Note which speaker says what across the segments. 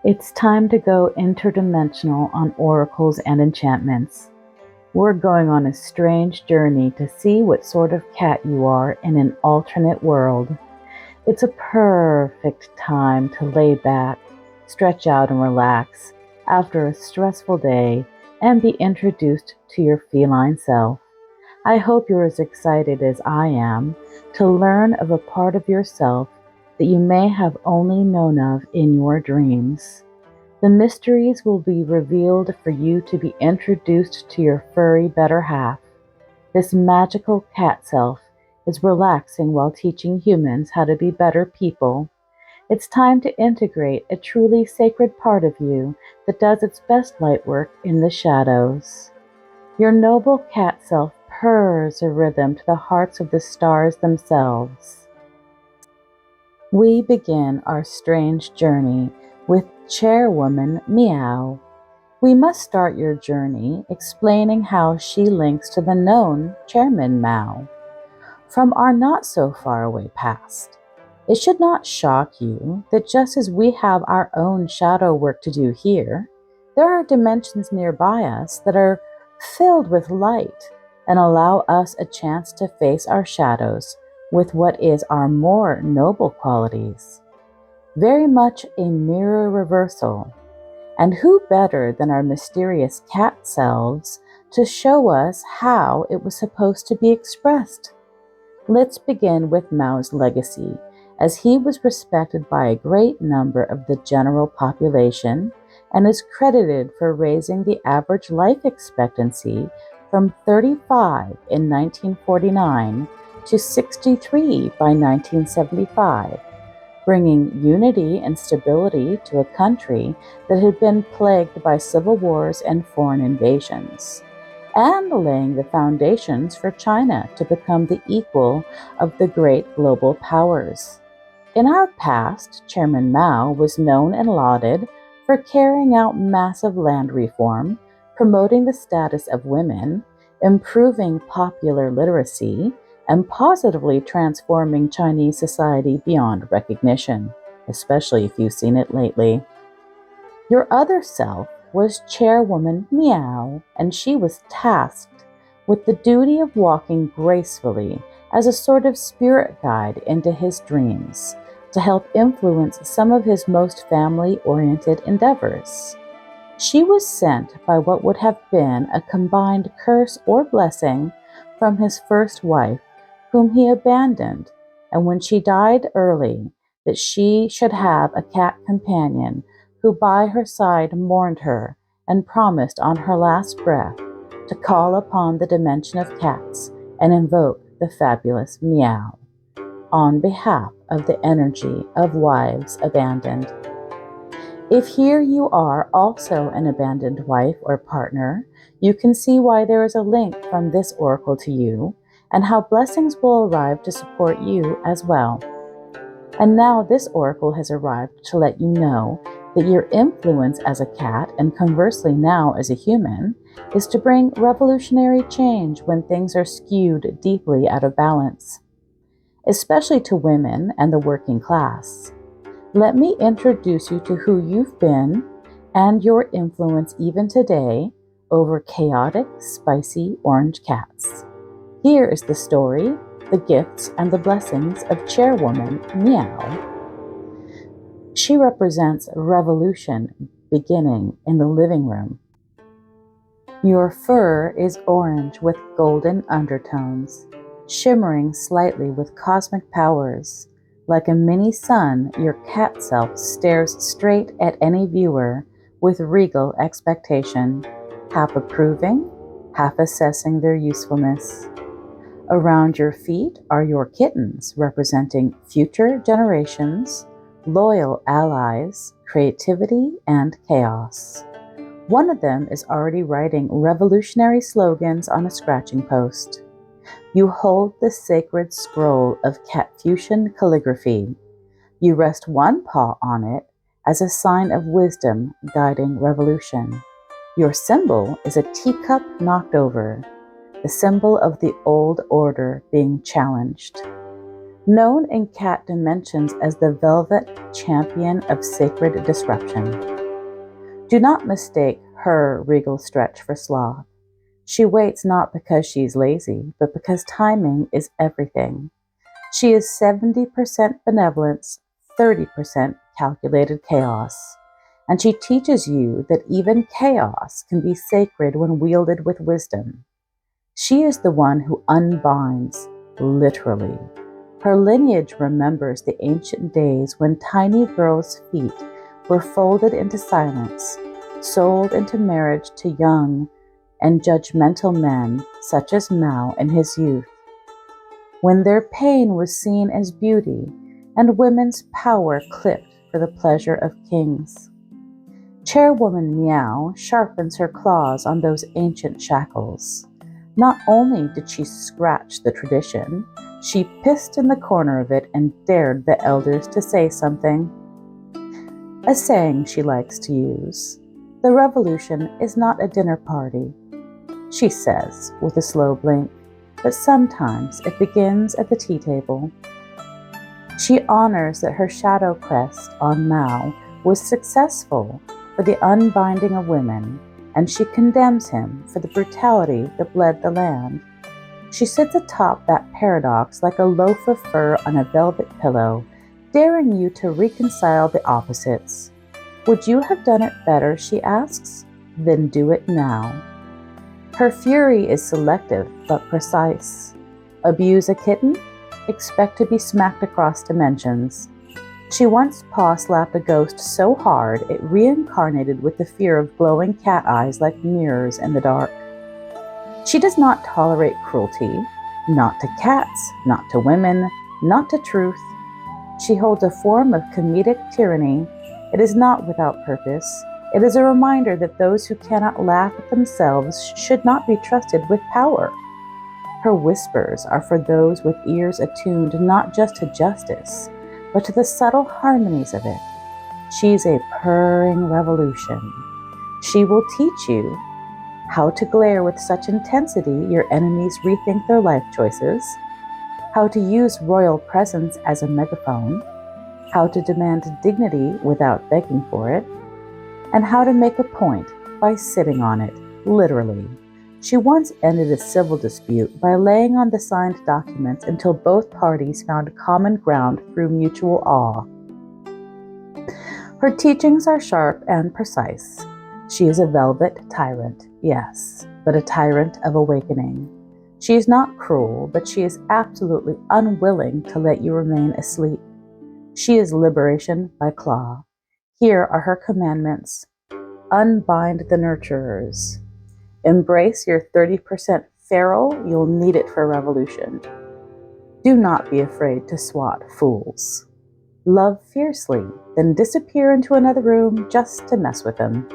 Speaker 1: It's time to go interdimensional on oracles and enchantments. We're going on a strange journey to see what sort of cat you are in an alternate world. It's a perfect time to lay back, stretch out, and relax after a stressful day and be introduced to your feline self. I hope you're as excited as I am to learn of a part of yourself that you may have only known of in your dreams. The mysteries will be revealed for you to be introduced to your furry better half. This magical cat self is relaxing while teaching humans how to be better people. It's time to integrate a truly sacred part of you that does its best light work in the shadows. Your noble cat self purrs a rhythm to the hearts of the stars themselves. We begin our strange journey with Chairwoman Meow. We must start your journey explaining how she links to the known Chairman Meow from our not so far away past. It should not shock you that just as we have our own shadow work to do here, there are dimensions nearby us that are filled with light and allow us a chance to face our shadows with what is our more noble qualities. Very much a mirror reversal. And who better than our mysterious cat selves to show us how it was supposed to be expressed? Let's begin with Mao's legacy, as he was respected by a great number of the general population and is credited for raising the average life expectancy from 35 in 1949 to 63 by 1975, bringing unity and stability to a country that had been plagued by civil wars and foreign invasions, and laying the foundations for China to become the equal of the great global powers. In our past, Chairman Mao was known and lauded for carrying out massive land reform, promoting the status of women, improving popular literacy, and positively transforming Chinese society beyond recognition, especially if you've seen it lately. Your other self was Chairwoman Meow, and she was tasked with the duty of walking gracefully as a sort of spirit guide into his dreams to help influence some of his most family-oriented endeavors. She was sent by what would have been a combined curse or blessing from his first wife, whom he abandoned, and when she died early, that she should have a cat companion who by her side mourned her and promised on her last breath to call upon the dimension of cats and invoke the fabulous Meow on behalf of the energy of wives abandoned. If here you are also an abandoned wife or partner, you can see why there is a link from this oracle to you and how blessings will arrive to support you as well. And now this oracle has arrived to let you know that your influence as a cat, and conversely now as a human, is to bring revolutionary change when things are skewed deeply out of balance, especially to women and the working class. Let me introduce you to who you've been and your influence even today over chaotic, spicy orange cats. Here is the story, the gifts, and the blessings of Chairwoman Meow. She represents revolution beginning in the living room. Your fur is orange with golden undertones, shimmering slightly with cosmic powers. Like a mini sun, your cat self stares straight at any viewer with regal expectation, half approving, half assessing their usefulness. Around your feet are your kittens, representing future generations, loyal allies, creativity, and chaos. One of them is already writing revolutionary slogans on a scratching post. You hold the sacred scroll of Catfucian calligraphy. You rest one paw on it as a sign of wisdom guiding revolution. Your symbol is a teacup knocked over, the symbol of the old order being challenged. Known in cat dimensions as the velvet champion of sacred disruption. Do not mistake her regal stretch for sloth. She waits not because she's lazy, but because timing is everything. She is 70% benevolence, 30% calculated chaos. And she teaches you that even chaos can be sacred when wielded with wisdom. She is the one who unbinds, literally. Her lineage remembers the ancient days when tiny girls' feet were folded into silence, sold into marriage to young and judgmental men such as Meow in his youth, when their pain was seen as beauty and women's power clipped for the pleasure of kings. Chairwoman Meow sharpens her claws on those ancient shackles. Not only did she scratch the tradition, she pissed in the corner of it and dared the elders to say something. A saying she likes to use: "The revolution is not a dinner party," she says with a slow blink, but sometimes it begins at the tea table. She honors that her shadow quest on Mao was successful for the unbinding of women, and she condemns him for the brutality that bled the land. She sits atop that paradox like a loaf of fur on a velvet pillow, daring you to reconcile the opposites. Would you have done it better, she asks? Then do it now. Her fury is selective but precise. Abuse a kitten? Expect to be smacked across dimensions. She once paw-slapped a ghost so hard it reincarnated with the fear of glowing cat eyes like mirrors in the dark. She does not tolerate cruelty, not to cats, not to women, not to truth. She holds a form of comedic tyranny. It is not without purpose. It is a reminder that those who cannot laugh at themselves should not be trusted with power. Her whispers are for those with ears attuned not just to justice, but to the subtle harmonies of it. She's a purring revolution. She will teach you how to glare with such intensity your enemies rethink their life choices, how to use royal presence as a megaphone, how to demand dignity without begging for it, and how to make a point by sitting on it, literally. She once ended a civil dispute by laying on the signed documents until both parties found common ground through mutual awe. Her teachings are sharp and precise. She is a velvet tyrant, yes, but a tyrant of awakening. She is not cruel, but she is absolutely unwilling to let you remain asleep. She is liberation by claw. Here are her commandments. Unbind the nurturers. Embrace your 30% feral, you'll need it for revolution. Do not be afraid to swat fools. Love fiercely, then disappear into another room just to mess with them.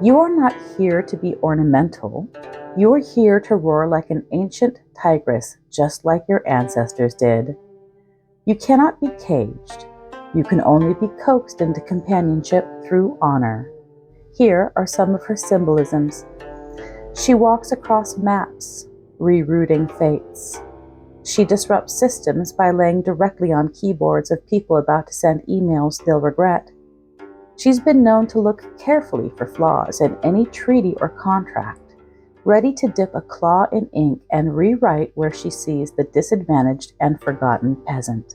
Speaker 1: You are not here to be ornamental. You are here to roar like an ancient tigress, just like your ancestors did. You cannot be caged. You can only be coaxed into companionship through honor. Here are some of her symbolisms. She walks across maps, rerouting fates. She disrupts systems by laying directly on keyboards of people about to send emails they'll regret. She's been known to look carefully for flaws in any treaty or contract, ready to dip a claw in ink and rewrite where she sees the disadvantaged and forgotten peasant.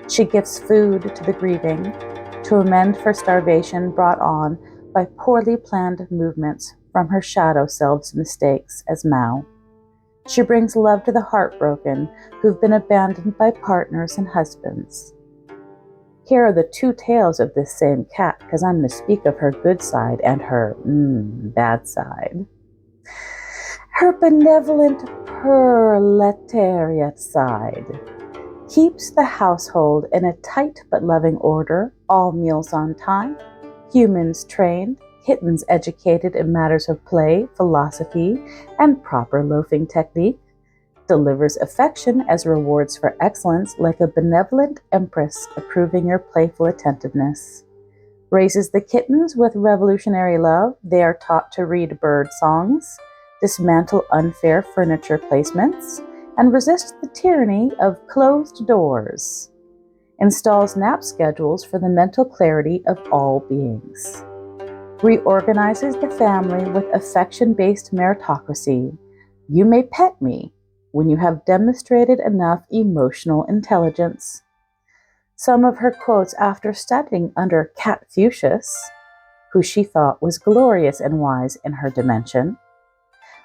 Speaker 1: She gives food to the grieving, to amend for starvation brought on by poorly planned movements from her shadow self's mistakes as Mao. She brings love to the heartbroken who've been abandoned by partners and husbands. Here are the two tails of this same cat, because I'm going to speak of her good side and her bad side. Her benevolent proletariat side keeps the household in a tight but loving order, all meals on time, humans trained, kittens educated in matters of play, philosophy, and proper loafing technique, delivers affection as rewards for excellence like a benevolent empress approving your playful attentiveness, raises the kittens with revolutionary love. They are taught to read bird songs, dismantle unfair furniture placements, and resists the tyranny of closed doors. Installs nap schedules for the mental clarity of all beings. Reorganizes the family with affection-based meritocracy. You may pet me when you have demonstrated enough emotional intelligence. Some of her quotes after studying under Catself, who she thought was glorious and wise in her dimension.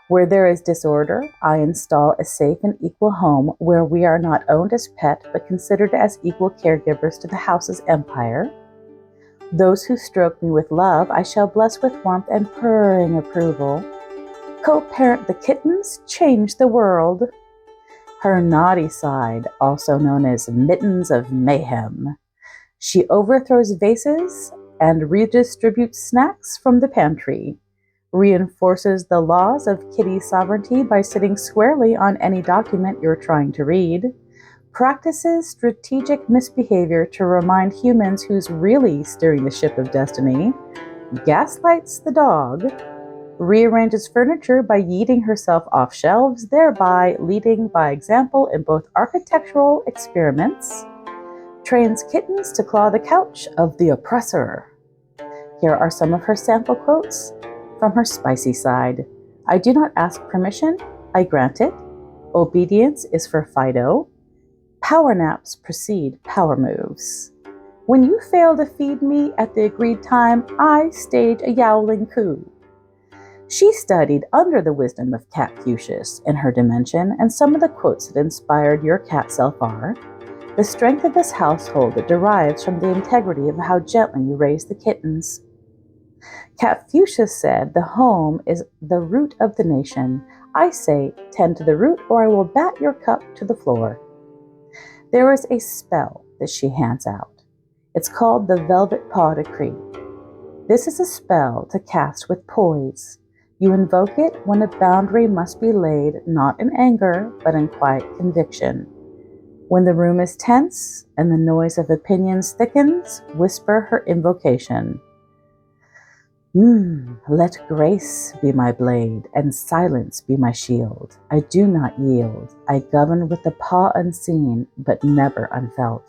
Speaker 1: Where there is disorder, I install a safe and equal home where we are not owned as pet but considered as equal caregivers to the house's empire. Those who stroke me with love, I shall bless with warmth and purring approval. Co-parent the kittens, change the world. Her naughty side, also known as mittens of mayhem. She overthrows vases and redistributes snacks from the pantry. Reinforces the laws of kitty sovereignty by sitting squarely on any document you're trying to read. Practices strategic misbehavior to remind humans who's really steering the ship of destiny. Gaslights the dog. Rearranges furniture by yeeting herself off shelves, thereby leading by example in both architectural experiments. Trains kittens to claw the couch of the oppressor. Here are some of her sample quotes from her spicy side. I do not ask permission, I grant it. Obedience is for Fido. Power naps precede power moves. When you fail to feed me at the agreed time, I stage a yowling coup. She studied under the wisdom of Catself in her dimension, and some of the quotes that inspired your Catself are, the strength of this household derives from the integrity of how gently you raise the kittens. Catself said, the home is the root of the nation. I say, tend to the root or I will bat your cup to the floor. There is a spell that she hands out. It's called the Velvet Paw Decree. This is a spell to cast with poise. You invoke it when a boundary must be laid not in anger, but in quiet conviction. When the room is tense and the noise of opinions thickens, whisper her invocation. Let grace be my blade and silence be my shield. I do not yield. I govern with the paw unseen, but never unfelt.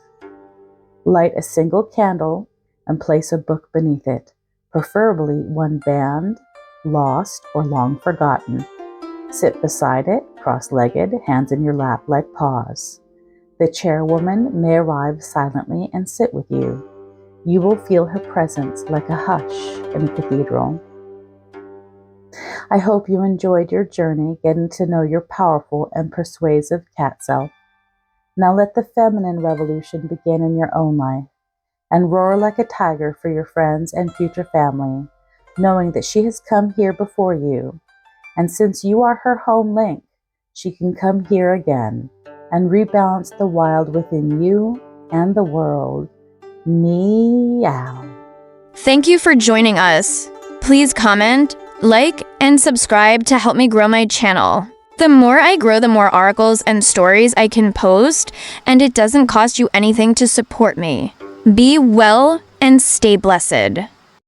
Speaker 1: Light a single candle and place a book beneath it, preferably one banned, lost, or long forgotten. Sit beside it, cross-legged, hands in your lap like paws. The chairwoman may arrive silently and sit with you. You will feel her presence like a hush in a cathedral. I hope you enjoyed your journey getting to know your powerful and persuasive Catself. Now let the feminine revolution begin in your own life, and roar like a tiger for your friends and future family, knowing that she has come here before you, and since you are her home link, she can come here again and rebalance the wild within you and the world. Meow.
Speaker 2: Thank you for joining us. Please comment, like, and subscribe to help me grow my channel. The more I grow, the more articles and stories I can post, and it doesn't cost you anything to support me. Be well and stay blessed.